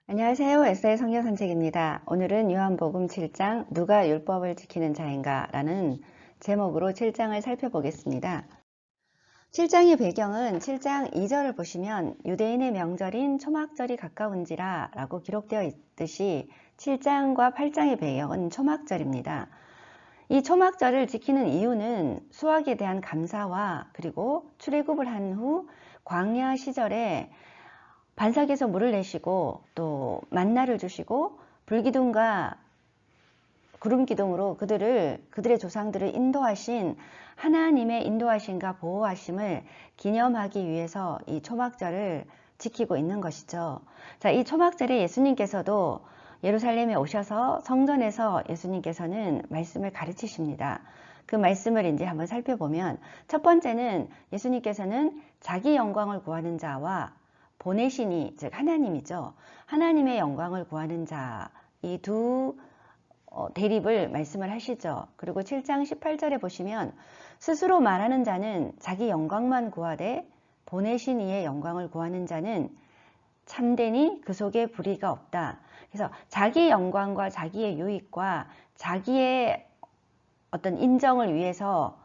안녕하세요. 에스더의 성경 산책입니다. 오늘은 요한복음 7장 누가 율법을 지키는 자인가 라는 제목으로 7장을 살펴보겠습니다. 7장의 배경은 7장 2절을 보시면 유대인의 명절인 초막절이 가까운지라 라고 기록되어 있듯이 7장과 8장의 배경은 초막절입니다. 이 초막절을 지키는 이유는 수확에 대한 감사와 그리고 출애굽을 한 후 광야 시절에 반석에서 물을 내시고 또 만나를 주시고 불기둥과 구름기둥으로 그들의 조상들을 인도하신 하나님의 인도하심과 보호하심을 기념하기 위해서 이 초막절을 지키고 있는 것이죠. 자, 이 초막절에 예수님께서도 예루살렘에 오셔서 성전에서 예수님께서는 말씀을 가르치십니다. 그 말씀을 이제 한번 살펴보면 첫 번째는 예수님께서는 자기 영광을 구하는 자와 보내시니 즉 하나님이죠. 하나님의 영광을 구하는 자 이 두 대립을 말씀을 하시죠. 그리고 7장 18절에 보시면 스스로 말하는 자는 자기 영광만 구하되 보내신 이의 영광을 구하는 자는 참되니 그 속에 불의가 없다. 그래서 자기 영광과 자기의 유익과 자기의 어떤 인정을 위해서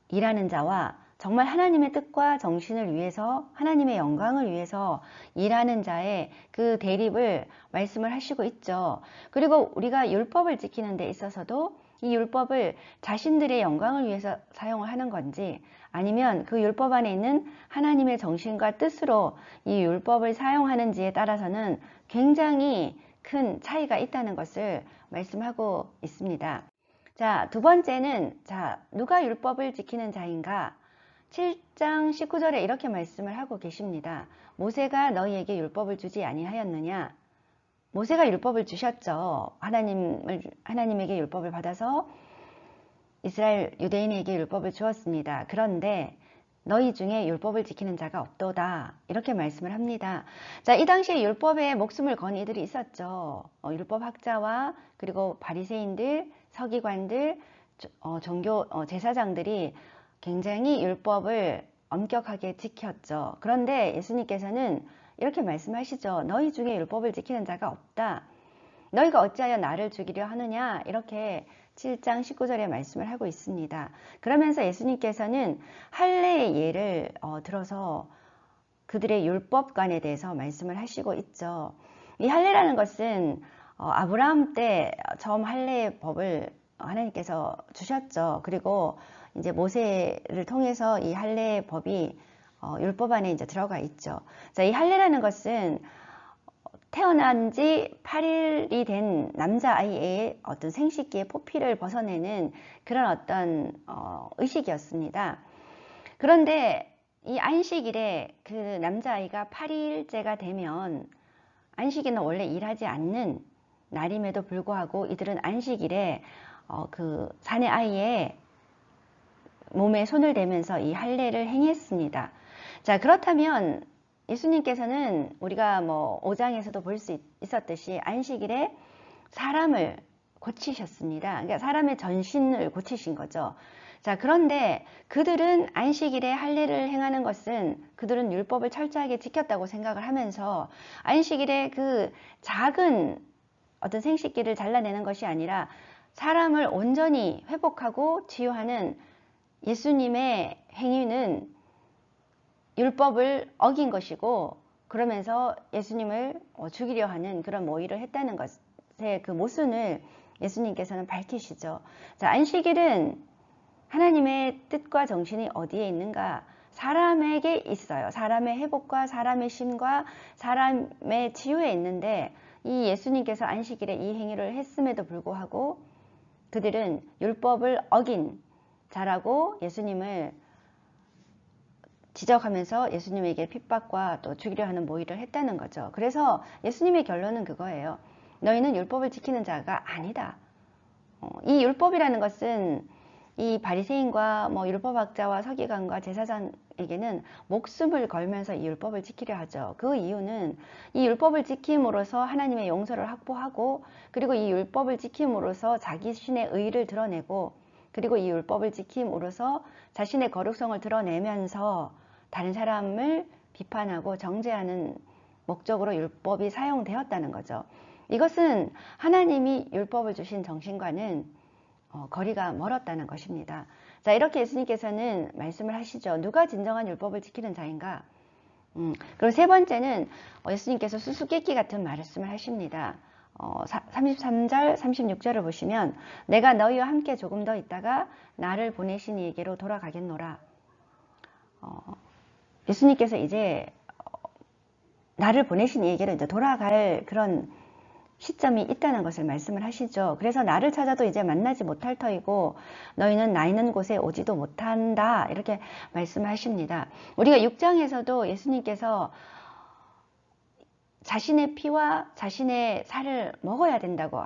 일하는 자와 정말 하나님의 뜻과 정신을 위해서 하나님의 영광을 위해서 일하는 자의 그 대립을 말씀을 하시고 있죠. 그리고 우리가 율법을 지키는 데 있어서도 이 율법을 자신들의 영광을 위해서 사용을 하는 건지 아니면 그 율법 안에 있는 하나님의 정신과 뜻으로 이 율법을 사용하는지에 따라서는 굉장히 큰 차이가 있다는 것을 말씀하고 있습니다. 자, 두 번째는 누가 율법을 지키는 자인가? 7장 19절에 이렇게 말씀을 하고 계십니다. 모세가 너희에게 율법을 주지 아니하였느냐? 모세가 율법을 주셨죠. 하나님에게 율법을 받아서 이스라엘 유대인에게 율법을 주었습니다. 그런데 너희 중에 율법을 지키는 자가 없도다. 이렇게 말씀을 합니다. 자, 이 당시에 율법에 목숨을 건 이들이 있었죠. 율법학자와 그리고 바리새인들, 서기관들, 종교 제사장들이 굉장히 율법을 엄격하게 지켰죠. 그런데 예수님께서는 이렇게 말씀하시죠. 너희 중에 율법을 지키는 자가 없다. 너희가 어찌하여 나를 죽이려 하느냐? 이렇게 7장 19절에 말씀을 하고 있습니다. 그러면서 예수님께서는 할례의 예를 들어서 그들의 율법관에 대해서 말씀을 하시고 있죠. 이 할례라는 것은 아브라함 때 처음 할례의 법을 하나님께서 주셨죠. 그리고 이제 모세를 통해서 이 할례의 법이 율법 안에 이제 들어가 있죠. 자, 이 할례라는 것은 태어난 지 8일이 된 남자아이의 어떤 생식기의 포피를 벗어내는 그런 어떤 의식이었습니다. 그런데 이 안식일에 그 남자아이가 8일째가 되면 안식일은 원래 일하지 않는 날임에도 불구하고 이들은 안식일에 그 사내 아이의 몸에 손을 대면서 이 할례를 행했습니다. 자, 그렇다면 예수님께서는 우리가 5장에서도 볼 수 있었듯이 안식일에 사람을 고치셨습니다. 그러니까 사람의 전신을 고치신 거죠. 자, 그런데 그들은 안식일에 할례를 행하는 것은 그들은 율법을 철저하게 지켰다고 생각을 하면서 안식일에 그 작은 어떤 생식기를 잘라내는 것이 아니라 사람을 온전히 회복하고 치유하는 예수님의 행위는 율법을 어긴 것이고 그러면서 예수님을 죽이려 하는 그런 모의를 했다는 것의 그 모순을 예수님께서는 밝히시죠. 자, 안식일은 하나님의 뜻과 정신이 어디에 있는가? 사람에게 있어요. 사람의 회복과 사람의 심과 사람의 치유에 있는데 이 예수님께서 안식일에 이 행위를 했음에도 불구하고 그들은 율법을 어긴 자라고 예수님을 지적하면서 예수님에게 핍박과 또 죽이려 하는 모의를 했다는 거죠. 그래서 예수님의 결론은 그거예요. 너희는 율법을 지키는 자가 아니다. 이 율법이라는 것은 이 바리새인과 율법학자와 서기관과 제사장에게는 목숨을 걸면서 이 율법을 지키려 하죠. 그 이유는 이 율법을 지킴으로써 하나님의 용서를 확보하고 그리고 이 율법을 지킴으로써 자기 신의 의를 드러내고 그리고 이 율법을 지킴으로써 자신의 거룩성을 드러내면서 다른 사람을 비판하고 정죄하는 목적으로 율법이 사용되었다는 거죠. 이것은 하나님이 율법을 주신 정신과는 거리가 멀었다는 것입니다. 자, 이렇게 예수님께서는 말씀을 하시죠. 누가 진정한 율법을 지키는 자인가? 그리고 세 번째는 예수님께서 수수께끼 같은 말씀을 하십니다. 33절, 36절을 보시면 내가 너희와 함께 조금 더 있다가 나를 보내신 이에게로 돌아가겠노라. 예수님께서 이제 나를 보내신 이에게로 이제 돌아갈 그런 시점이 있다는 것을 말씀을 하시죠. 그래서 나를 찾아도 이제 만나지 못할 터이고 너희는 나 있는 곳에 오지도 못한다. 이렇게 말씀을 하십니다. 우리가 6장에서도 예수님께서 자신의 피와 자신의 살을 먹어야 된다고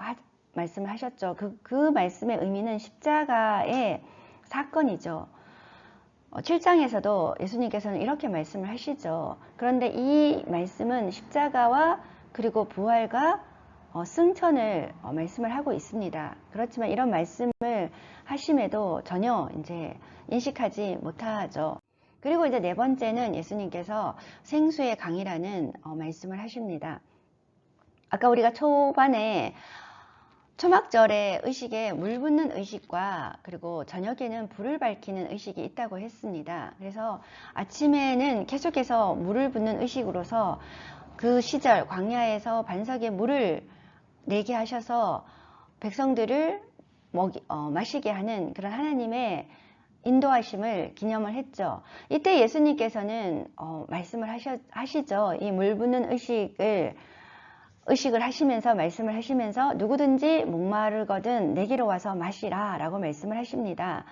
말씀을 하셨죠. 그 말씀의 의미는 십자가의 사건이죠. 7장에서도 예수님께서는 이렇게 말씀을 하시죠. 그런데 이 말씀은 십자가와 그리고 부활과 승천을 말씀을 하고 있습니다. 그렇지만 이런 말씀을 하심에도 전혀 이제 인식하지 못하죠. 그리고 이제 네 번째는 예수님께서 생수의 강이라는 말씀을 하십니다. 아까 우리가 초반에 초막절에 의식에 물 붓는 의식과 그리고 저녁에는 불을 밝히는 의식이 있다고 했습니다. 그래서 아침에는 계속해서 물을 붓는 의식으로서 그 시절 광야에서 반석에 물을 내게 하셔서 백성들을 마시게 하는 그런 하나님의 인도하심을 기념을 했죠. 이때 예수님께서는 말씀을 하시죠. 이 물 붓는 의식을 하시면서 말씀을 하시면서 누구든지 목마르거든 내게로 와서 마시라 라고 말씀을 하십니다.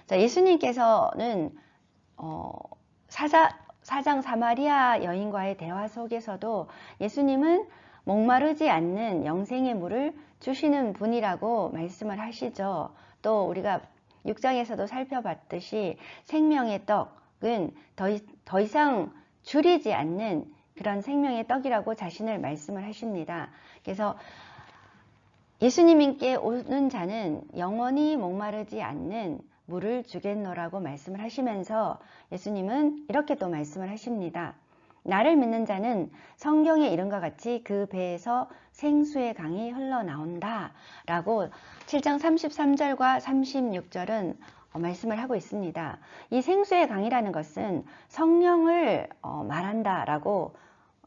자, 예수님께서는 사장 사마리아 여인과의 대화 속에서도 예수님은 목마르지 않는 영생의 물을 주시는 분이라고 말씀을 하시죠. 또 우리가 6장에서도 살펴봤듯이 생명의 떡은 더 이상 줄이지 않는 그런 생명의 떡이라고 자신을 말씀을 하십니다. 그래서 예수님께 오는 자는 영원히 목마르지 않는 물을 주겠노라고 말씀을 하시면서 예수님은 이렇게 또 말씀을 하십니다. 나를 믿는 자는 성경에 이른과 같이 그 배에서 생수의 강이 흘러나온다 라고 7장 33절과 36절은 말씀을 하고 있습니다. 이 생수의 강이라는 것은 성령을 말한다 라고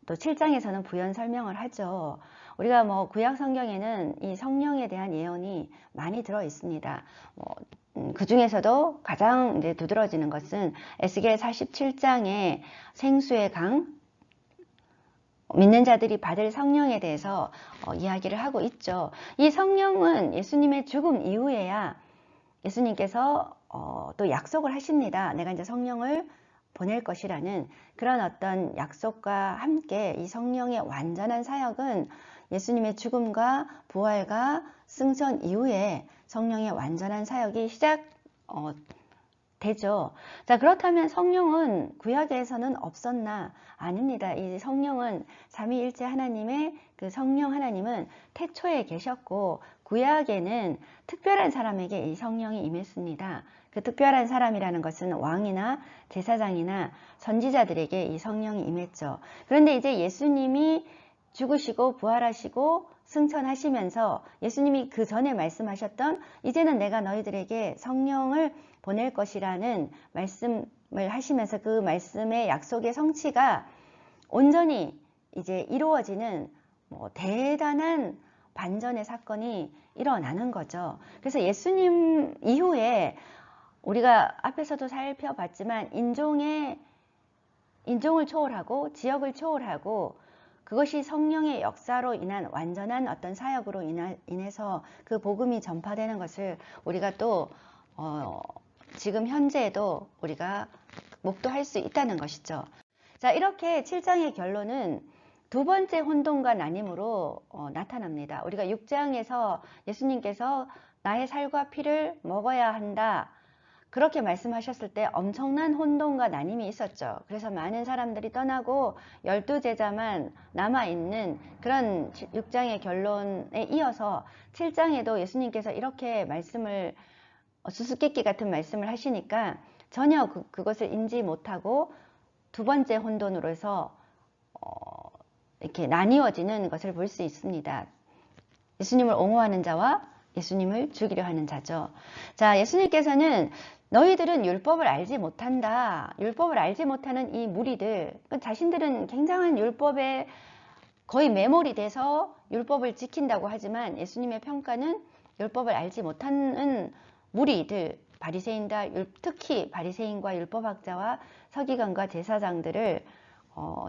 또 7장에서는 부연 설명을 하죠. 우리가 구약 성경에는 이 성령에 대한 예언이 많이 들어 있습니다. 그 중에서도 가장 이제 두드러지는 것은 에스겔 47장의 생수의 강, 믿는 자들이 받을 성령에 대해서 이야기를 하고 있죠. 이 성령은 예수님의 죽음 이후에야 예수님께서 또 약속을 하십니다. 내가 이제 성령을 보낼 것이라는 그런 어떤 약속과 함께 이 성령의 완전한 사역은 예수님의 죽음과 부활과 승천 이후에 성령의 완전한 사역이 시작되죠. 자, 그렇다면 성령은 구약에서는 없었나? 아닙니다. 이 성령은 삼위일체 하나님의 그 성령 하나님은 태초에 계셨고 구약에는 특별한 사람에게 이 성령이 임했습니다. 그 특별한 사람이라는 것은 왕이나 제사장이나 선지자들에게 이 성령이 임했죠. 그런데 이제 예수님이 죽으시고 부활하시고 승천하시면서 예수님이 그 전에 말씀하셨던 이제는 내가 너희들에게 성령을 보낼 것이라는 말씀을 하시면서 그 말씀의 약속의 성취가 온전히 이제 이루어지는 대단한 반전의 사건이 일어나는 거죠. 그래서 예수님 이후에 우리가 앞에서도 살펴봤지만 인종을 초월하고 지역을 초월하고 그것이 성령의 역사로 인한 완전한 어떤 사역으로 인해서 그 복음이 전파되는 것을 우리가 또 지금 현재에도 우리가 목도할 수 있다는 것이죠. 자, 이렇게 7장의 결론은 두 번째 혼돈과 나님으로 나타납니다. 우리가 6장에서 예수님께서 나의 살과 피를 먹어야 한다. 그렇게 말씀하셨을 때 엄청난 혼돈과 나님이 있었죠. 그래서 많은 사람들이 떠나고 12제자만 남아있는 그런 6장의 결론에 이어서 7장에도 예수님께서 이렇게 말씀을 수수께끼 같은 말씀을 하시니까 전혀 그것을 인지 못하고 두 번째 혼돈으로 해서 이렇게 나뉘어지는 것을 볼 수 있습니다. 예수님을 옹호하는 자와 예수님을 죽이려 하는 자죠. 자, 예수님께서는 너희들은 율법을 알지 못한다. 율법을 알지 못하는 이 무리들, 자신들은 굉장한 율법에 거의 매몰이 돼서 율법을 지킨다고 하지만 예수님의 평가는 율법을 알지 못하는 무리들, 바리새인들, 특히 바리새인과 율법학자와 서기관과 제사장들을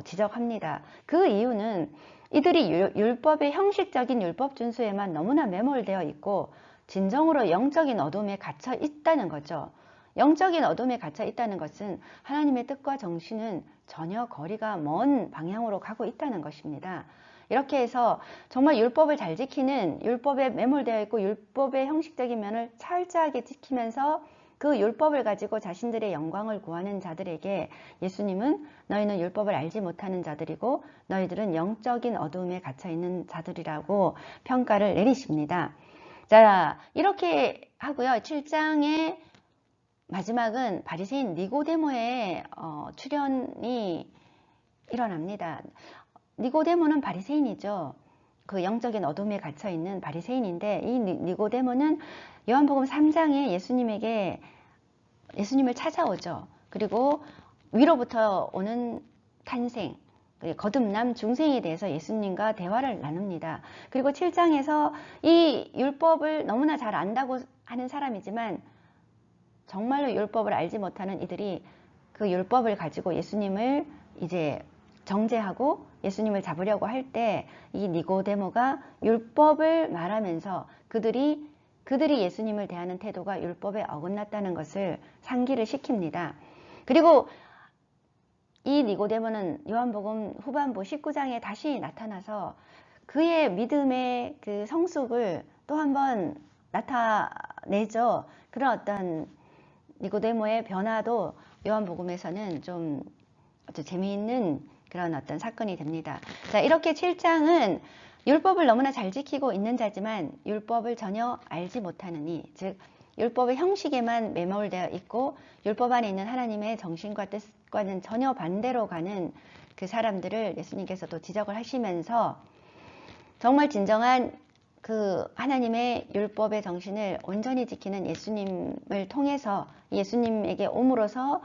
지적합니다. 그 이유는 이들이 율법의 형식적인 율법 준수에만 너무나 매몰되어 있고 진정으로 영적인 어둠에 갇혀 있다는 거죠. 영적인 어둠에 갇혀 있다는 것은 하나님의 뜻과 정신은 전혀 거리가 먼 방향으로 가고 있다는 것입니다. 이렇게 해서 정말 율법을 잘 지키는, 율법에 매몰되어 있고 율법의 형식적인 면을 철저하게 지키면서 그 율법을 가지고 자신들의 영광을 구하는 자들에게 예수님은 너희는 율법을 알지 못하는 자들이고 너희들은 영적인 어둠에 갇혀 있는 자들이라고 평가를 내리십니다. 자, 이렇게 하고요. 7장의 마지막은 바리새인 니고데모의 출현이 일어납니다. 니고데모는 바리새인이죠. 그 영적인 어둠에 갇혀 있는 바리새인인데 이 니고데모는 요한복음 3장에 예수님을 찾아오죠. 그리고 위로부터 오는 탄생, 거듭남 중생에 대해서 예수님과 대화를 나눕니다. 그리고 7장에서 이 율법을 너무나 잘 안다고 하는 사람이지만 정말로 율법을 알지 못하는 이들이 그 율법을 가지고 예수님을 이제 정죄하고 예수님을 잡으려고 할 때 이 니고데모가 율법을 말하면서 그들이 예수님을 대하는 태도가 율법에 어긋났다는 것을 상기를 시킵니다. 그리고 이 니고데모는 요한복음 후반부 19장에 다시 나타나서 그의 믿음의 그 성숙을 또 한번 나타내죠. 그런 어떤 니고데모의 변화도 요한복음에서는 좀 아주 재미있는 그런 어떤 사건이 됩니다. 자, 이렇게 7장은 율법을 너무나 잘 지키고 있는 자지만 율법을 전혀 알지 못하는 이, 즉 율법의 형식에만 매몰되어 있고 율법 안에 있는 하나님의 정신과 뜻과는 전혀 반대로 가는 그 사람들을 예수님께서도 지적을 하시면서 정말 진정한 그 하나님의 율법의 정신을 온전히 지키는 예수님을 통해서 예수님에게 옴으로써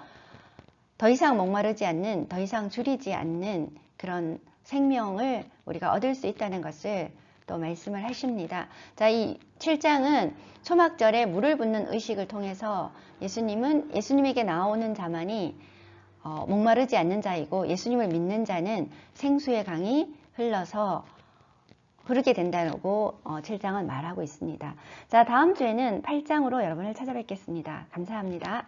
더 이상 목마르지 않는, 더 이상 줄이지 않는 그런 생명을 우리가 얻을 수 있다는 것을 또 말씀을 하십니다. 자, 이 7장은 초막절에 물을 붓는 의식을 통해서 예수님에게 나오는 자만이 목마르지 않는 자이고 예수님을 믿는 자는 생수의 강이 흘러서 흐르게 된다고 7장은 말하고 있습니다. 자, 다음 주에는 8장으로 여러분을 찾아뵙겠습니다. 감사합니다.